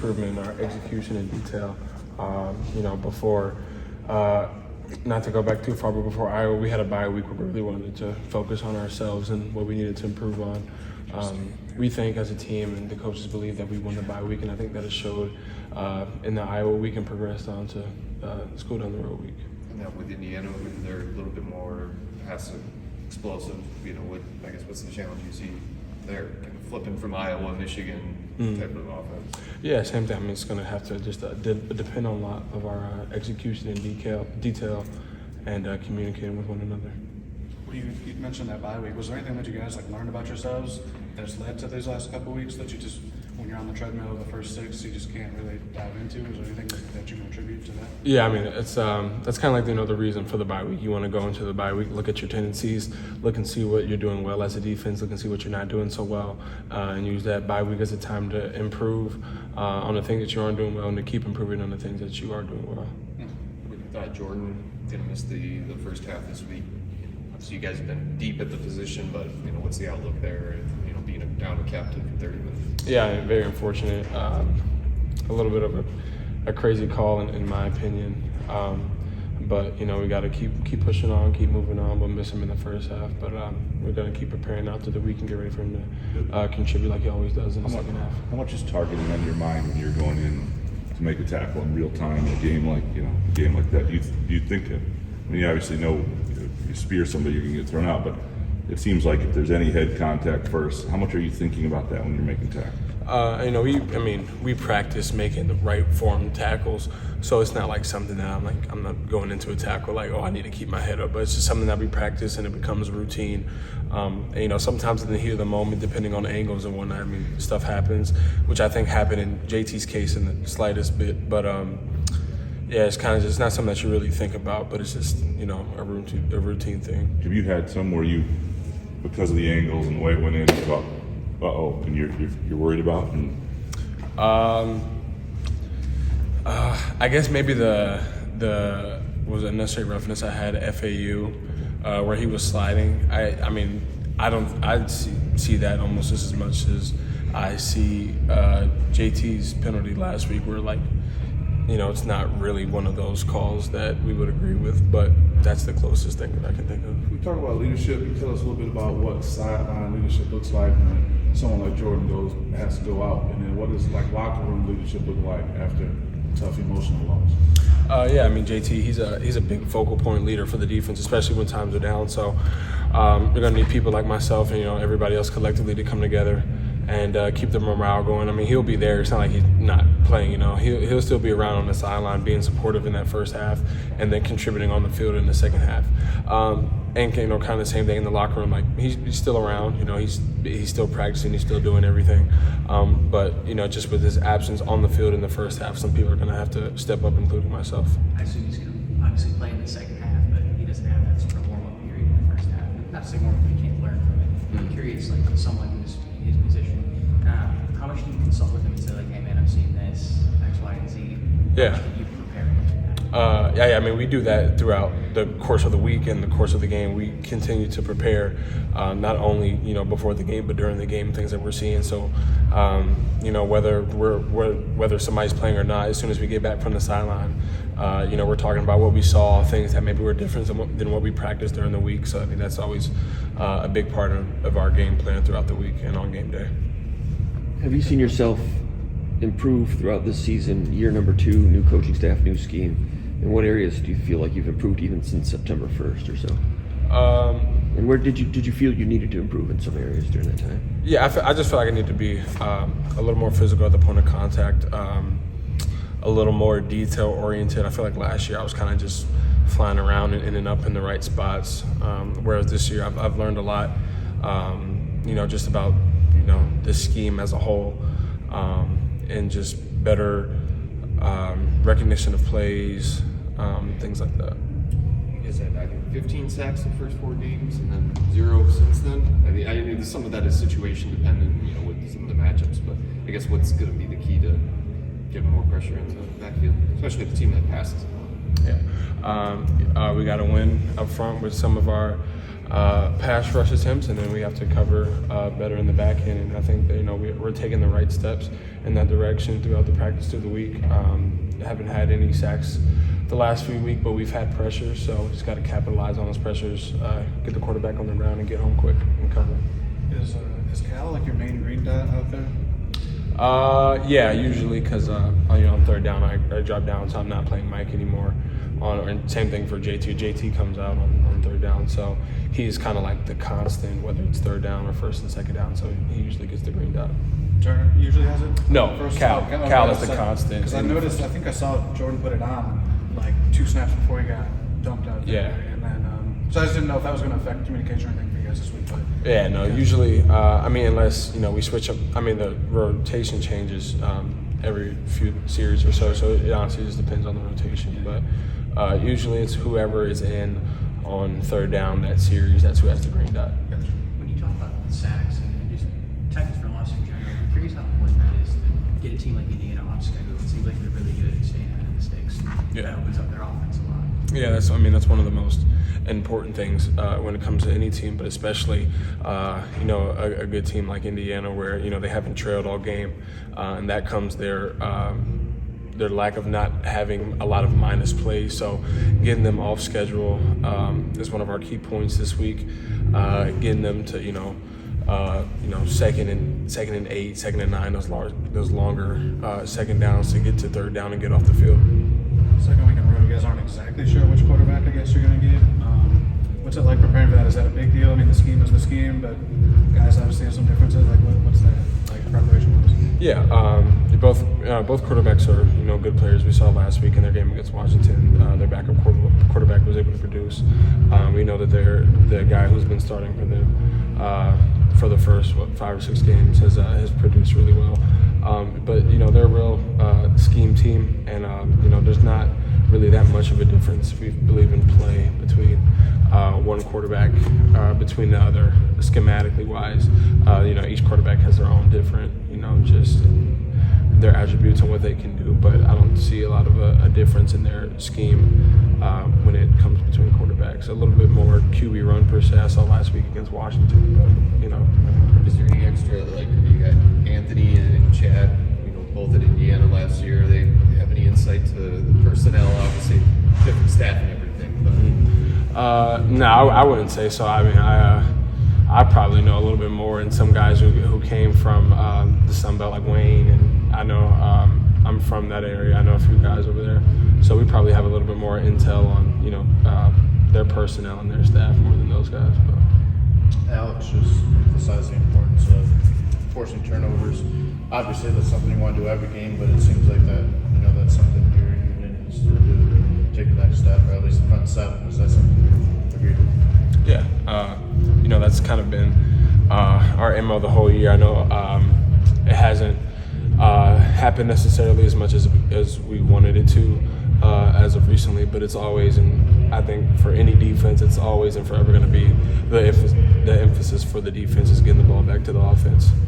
improvement in our execution and detail. Before, not to go back too far, but before Iowa, we had a bye week where we really wanted to focus on ourselves and what we needed to improve on. We think as a team, and the coaches believe that we won the bye week, and I think that it showed in the Iowa week and progressed on to school down the road week. And that with Indiana, when they're a little bit more passive, explosive, what's the challenge you see there? Kind of flipping from Iowa, Michigan type of offense. Yeah, same thing. I mean, it's going to have to just depend on a lot of our execution and detail and communicating with one another. Well, you mentioned that bye week. Was there anything that you guys learned about yourselves that's led to these last couple of weeks that you just, when you're on the treadmill of the first six, you just can't really dive into? Is there anything that you can attribute to that? Yeah, I mean, it's that's kind of like the reason for the bye week. You want to go into the bye week, look at your tendencies, look and see what you're doing well as a defense, look and see what you're not doing so well, and use that bye week as a time to improve on the things that you aren't doing well and to keep improving on the things that you are doing well. We thought Jordan didn't miss the first half this week. So you guys have been deep at the position, but what's the outlook there? Being down a captain for 30 minutes. Yeah, very unfortunate. A little bit of a crazy call in my opinion. But we got to keep pushing on, keep moving on. We'll miss him in the first half, but we're going to keep preparing out to the week and get ready for him to contribute like he always does in the second half. How much is targeting on your mind when you're going in to make a tackle in real time in a game like that? Do you think that? I mean, you obviously know if you spear somebody, you're going to get thrown out, but it seems like if there's any head contact first, how much are you thinking about that when you're making tackles? We practice making the right form tackles, so it's not like something that I'm not going into a tackle like, oh, I need to keep my head up, but it's just something that we practice and it becomes routine. Sometimes in the heat of the moment, depending on the angles and whatnot, stuff happens, which I think happened in JT's case in the slightest bit, but yeah, it's kind of just not something that you really think about, but it's just a routine thing. Have you had some where you, because of the angles and the way it went in, you thought, uh-oh, and you're worried about? I guess maybe the was a necessary roughness I had at FAU where he was sliding. I see that almost just as much as I see JT's penalty last week, where it's not really one of those calls that we would agree with, but that's the closest thing that I can think of. We talk about leadership. Can you tell us a little bit about what sideline leadership looks like when someone like Jordan has to go out, and then what does locker room leadership look like after a tough emotional loss? JT, he's a big focal point leader for the defense, especially when times are down. So we're gonna need people like myself and everybody else collectively to come together and keep the morale going. He'll be there. It's not like he's not playing. He'll still be around on the sideline, being supportive in that first half, and then contributing on the field in the second half. And kind of the same thing in the locker room. He's still around. He's still practicing. He's still doing everything. But just with his absence on the field in the first half, some people are going to have to step up, including myself. I assume he's going to obviously play in the second half, but he doesn't have that sort of warm-up period in the first half. Not to say warm-up, but he can't learn from it. I'm curious, someone who's in his position, how much do you consult with him and say, hey man, I've seen this, X, Y, and Z? Yeah. How much do you prepare him for that? We do that throughout the course of the week and the course of the game. We continue to prepare, not only before the game, but during the game, things that we're seeing. So, whether somebody's playing or not, as soon as we get back from the sideline, we're talking about what we saw, things that maybe were different than what we practiced during the week. So that's always a big part of our game plan throughout the week and on game day. Have you seen yourself improve throughout this season, year number 2, new coaching staff, new scheme? In what areas do you feel like you've improved even since September 1st or so? And where did you feel you needed to improve in some areas during that time? Yeah, I just feel like I need to be a little more physical at the point of contact, a little more detail oriented. I feel like last year I was kind of just flying around and in and up in the right spots, whereas this year I've learned a lot, just about the scheme as a whole, and just better recognition of plays, things like that. You guys had 15 sacks in the first 4 games and then 0 since then. Some of that is situation dependent, with some of the matchups, but I guess what's going to be the key to getting more pressure into the backfield, especially the team that passes? Yeah, we got to win up front with some of our pass rush attempts, and then we have to cover better in the back end. And I think that, we're taking the right steps in that direction throughout the practice through the week. Haven't had any sacks the last few weeks, but we've had pressures, so just got to capitalize on those pressures, get the quarterback on the ground, and get home quick and cover. Is Cal like your main green dot out there? Yeah, usually because on third down I drop down, so I'm not playing Mike anymore. And same thing for JT. JT comes out on third down, so he's kind of like the constant, whether it's third down or first and second down. So he usually gets the green dot. Turner usually has it? No, Cal. Oh, Cal is the constant. Because I noticed, I think I saw Jordan put it on like 2 snaps before he got dumped out there. Yeah. And then, so I just didn't know if that was going to affect communication or anything for you guys this week. But Yeah, no. Usually, unless we switch up. The rotation changes every few series or so. So it honestly just depends on the rotation. But usually it's whoever is in on third down that series. That's who has the green dot. When you talk about sacks and just tackles for loss in general, I'm curious how important that is to get a team like Indiana off schedule. It seems like they're really good at staying out of the sticks. Yeah. That opens up their offense a lot. Yeah, that's one of the most important things when it comes to any team, but especially a good team like Indiana, where they haven't trailed all game, and that comes their lack of not having a lot of minus plays. So getting them off schedule is one of our key points this week. Getting them to second and 8, second and 9, those longer second downs to get to third down and get off the field. second week in a row, you guys aren't exactly sure which quarterback I guess you're going to get. What's it like preparing for that? Is that a big deal? The scheme is the scheme, but guys obviously have some differences. What's that like preparation-wise? Yeah, both quarterbacks are good players. We saw last week in their game against Washington, their backup quarterback was able to produce. We know that the guy who's been starting for them for the first 5 or 6 games has produced really well. But they're a real scheme team, and there's not really that much of a difference. We believe in play between one quarterback between the other, schematically wise. Each quarterback has their own different, just their attributes and what they can do. But I don't see a lot of a difference in their scheme when it comes between quarterbacks. A little bit more QB run per se I saw last week against Washington, but Is there any extra, you got Anthony and Chad, both at Indiana last year? They have any insight to the personnel? Obviously, different staff and everything, but no, I wouldn't say so. I probably know a little bit more than some guys who came from the Sun Belt, like Wayne, and I know I'm from that area. I know a few guys over there, so we probably have a little bit more intel on their personnel and their staff more than those guys. But Alex just emphasized the importance of forcing turnovers. Obviously, that's something you want to do every game, but it seems like that's something your unit needs to do, take the next step, or at least the front 7. Is that something you agree with? yeah, that's kind of been our MO the whole year. I know it hasn't happened necessarily as much as we wanted it to as of recently, but it's always, and I think for any defense, it's always and forever going to be the emphasis for the defense is getting the ball back to the offense.